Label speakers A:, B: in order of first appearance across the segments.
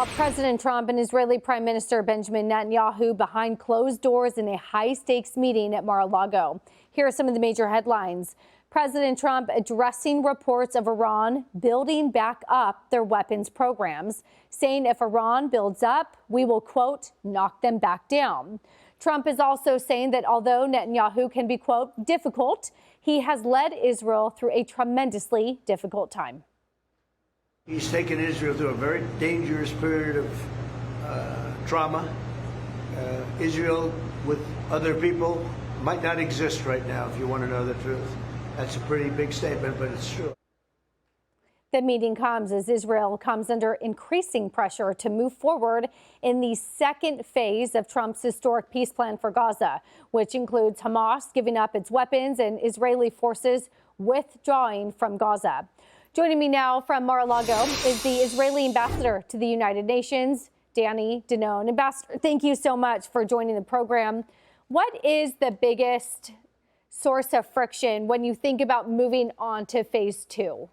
A: President Trump and Israeli Prime Minister Benjamin Netanyahu behind closed doors in a high-stakes meeting at Mar-a-Lago. Here are some of the major headlines. President Trump addressing reports of Iran building back up their weapons programs, saying if Iran builds up, we will, quote, knock them back down. Trump is also saying that although Netanyahu can be, quote, difficult, he has led Israel through a tremendously difficult time.
B: He's taken Israel through a very dangerous period of trauma. Israel with other people might not exist right now, if you want to know the truth. That's a pretty big statement, but it's true.
A: The meeting comes as Israel comes under increasing pressure to move forward in the second phase of Trump's historic peace plan for Gaza, which includes Hamas giving up its weapons and Israeli forces withdrawing from Gaza. Joining me now from Mar-a-Lago is the Israeli ambassador to the United Nations, Danon. Ambassador, thank you so much for joining the program. What is the biggest source of friction when you think about moving on to phase two?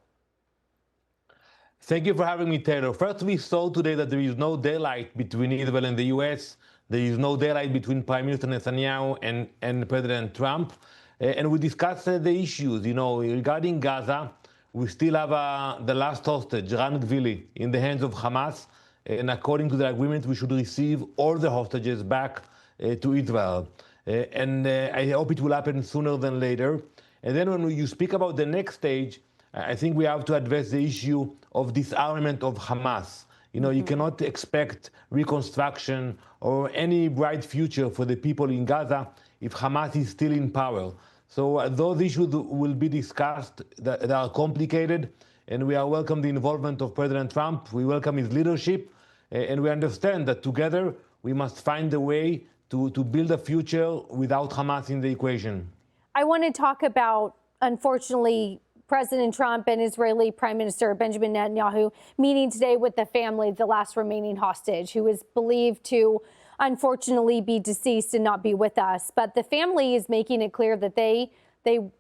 C: Thank you for having me, Taylor. First, we saw today that there is no daylight between Israel and the U.S. There is no daylight between Prime Minister Netanyahu and President Trump. And we discussed the issues, regarding Gaza. We still have the last hostage, Ran Gvili, in the hands of Hamas. And according to the agreement, we should receive all the hostages back to Israel. I hope it will happen sooner than later. And then when you speak about the next stage, I think we have to address the issue of disarmament of Hamas. You cannot expect reconstruction or any bright future for the people in Gaza if Hamas is still in power. So those issues will be discussed that are complicated, and we welcome the involvement of President Trump. We welcome his leadership, and we understand that together we must find a way to build a future without Hamas in the equation.
A: I want to talk about, unfortunately, President Trump and Israeli Prime Minister Benjamin Netanyahu meeting today with the family of the last remaining hostage, who is believed to unfortunately be deceased and not be with us. But the family is making it clear that they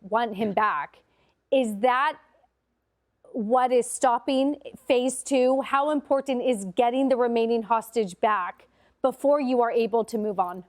A: want him back. Is that what is stopping phase two? How important is getting the remaining hostage back before you are able to move on?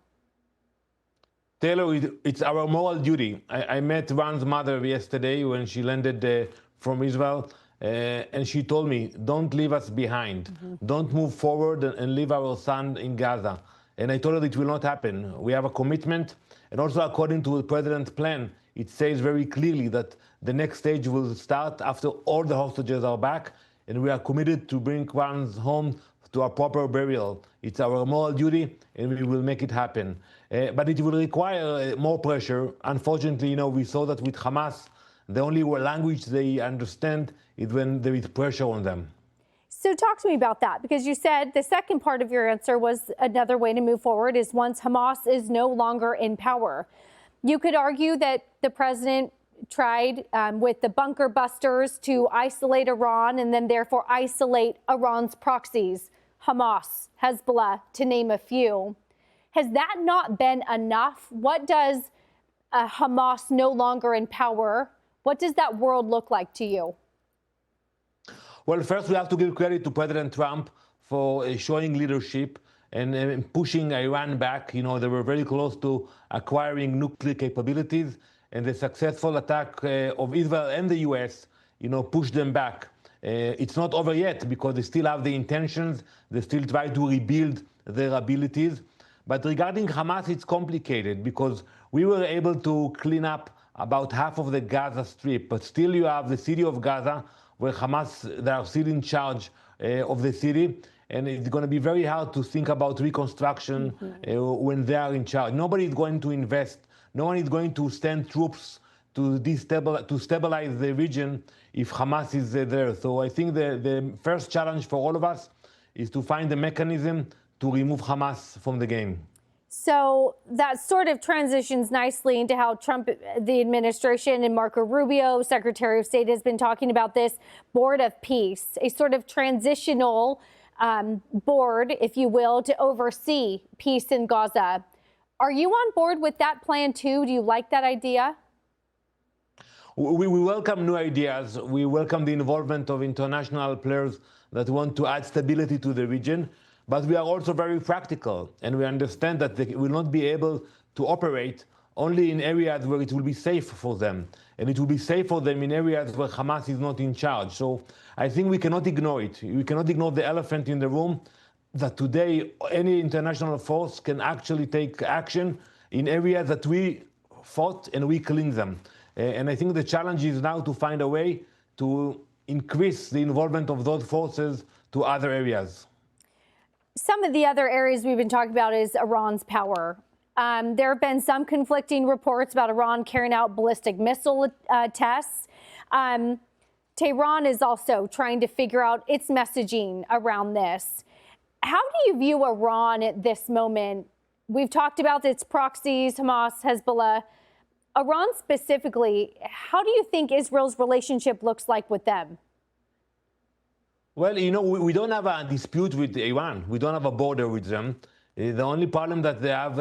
C: Taylor, it's our moral duty. I met Ran's mother yesterday when she landed from Israel, and she told me, don't leave us behind. Don't move forward and leave our son in Gaza. And I told her it will not happen. We have a commitment. And also, according to the president's plan, it says very clearly that the next stage will start after all the hostages are back. And we are committed to bring Ran home to a proper burial. It's our moral duty, and we will make it happen. But it will require more pressure. Unfortunately, we saw that with Hamas, the only language they understand is when there is pressure on them.
A: So talk to me about that, because you said the second part of your answer was another way to move forward is once Hamas is no longer in power. You could argue that the president tried with the bunker busters to isolate Iran and then therefore isolate Iran's proxies, Hamas, Hezbollah, to name a few. Has that not been enough? What does Hamas no longer in power? What does that world look like to you?
C: Well, first we have to give credit to President Trump for showing leadership and pushing Iran back. They were very close to acquiring nuclear capabilities, and the successful attack of Israel and the U.S., pushed them back. It's not over yet because they still have the intentions. They still try to rebuild their abilities. But regarding Hamas, it's complicated because we were able to clean up about half of the Gaza Strip, but still you have the city of Gaza where Hamas, they are still in charge of the city. And it's going to be very hard to think about reconstruction when they are in charge. Nobody is going to invest. No one is going to send troops to stabilize the region if Hamas is there. So I think the first challenge for all of us is to find a mechanism to remove Hamas from the game.
A: So that sort of transitions nicely into how Trump, the administration, and Marco Rubio, Secretary of State, has been talking about this board of peace, a sort of transitional board, if you will, to oversee peace in Gaza. Are you on board with that plan too? Do you like that idea?
C: We welcome new ideas. We welcome the involvement of international players that want to add stability to the region. But we are also very practical, and we understand that they will not be able to operate only in areas where it will be safe for them. And it will be safe for them in areas where Hamas is not in charge. So I think we cannot ignore it. We cannot ignore the elephant in the room, that today any international force can actually take action in areas that we fought and we cleaned them. And I think the challenge is now to find a way to increase the involvement of those forces to other areas.
A: Some of the other areas we've been talking about is Iran's power. There have been some conflicting reports about Iran carrying out ballistic missile tests. Tehran is also trying to figure out its messaging around this. How do you view Iran at this moment? We've talked about its proxies, Hamas, Hezbollah. Iran specifically, how do you think Israel's relationship looks like with them?
C: Well, you know, we don't have a dispute with Iran. We don't have a border with them. The only problem that they have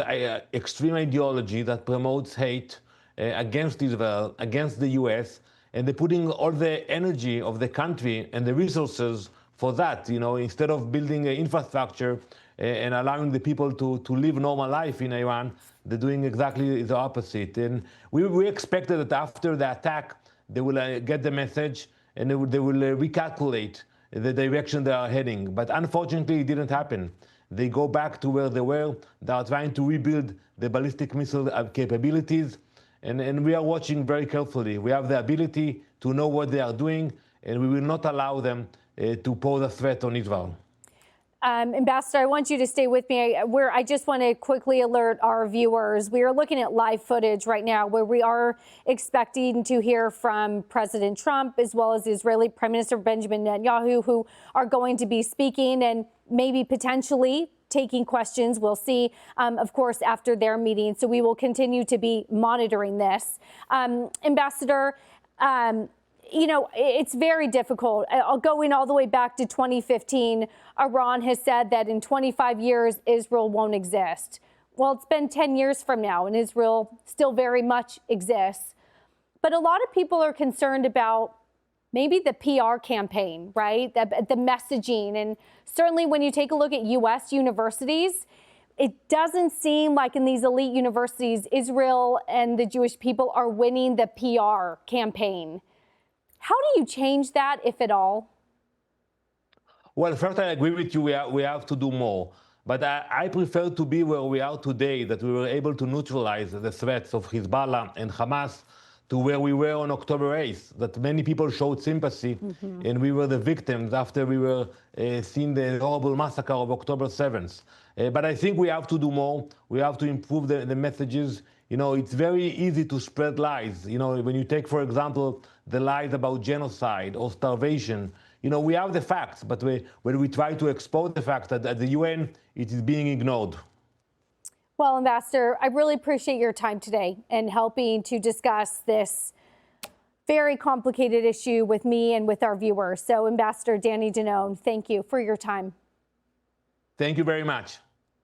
C: extreme ideology that promotes hate against Israel, against the US, and they're putting all the energy of the country and the resources for that, you know, instead of building infrastructure and allowing the people to live normal life in Iran, they're doing exactly the opposite. And we expected that after the attack, they will get the message and they will recalculate the direction they are heading. But unfortunately, it didn't happen. They go back to where they were. They are trying to rebuild the ballistic missile capabilities. And we are watching very carefully. We have the ability to know what they are doing, and we will not allow them to pose a threat on Israel.
A: Ambassador, I want you to stay with me. I just want to quickly alert our viewers. We are looking at live footage right now where we are expecting to hear from President Trump as well as Israeli Prime Minister Benjamin Netanyahu, who are going to be speaking and maybe potentially taking questions. We'll see, of course, after their meeting. So we will continue to be monitoring this. Ambassador, you know, it's very difficult. Going all the way back to 2015, Iran has said that in 25 years, Israel won't exist. Well, it's been 10 years from now, and Israel still very much exists. But a lot of people are concerned about maybe the PR campaign, right? The messaging. And certainly when you take a look at U.S. universities, it doesn't seem like in these elite universities, Israel and the Jewish people are winning the PR campaign. How do you change that, if at all?
C: Well, first, I agree with you. We have to do more. But I prefer to be where we are today, that we were able to neutralize the threats of Hezbollah and Hamas, to where we were on October 8th, that many people showed sympathy, and we were the victims after we were seeing the horrible massacre of October 7th. But I think we have to do more. We have to improve the messages. You know, it's very easy to spread lies. You know, when you take, for example, the lies about genocide or starvation, you know, we have the facts, but when we try to expose the fact that at the UN, it is being ignored.
A: Well, Ambassador, I really appreciate your time today and helping to discuss this very complicated issue with me and with our viewers. So, Ambassador Danny Danon, thank you for your time.
C: Thank you very much.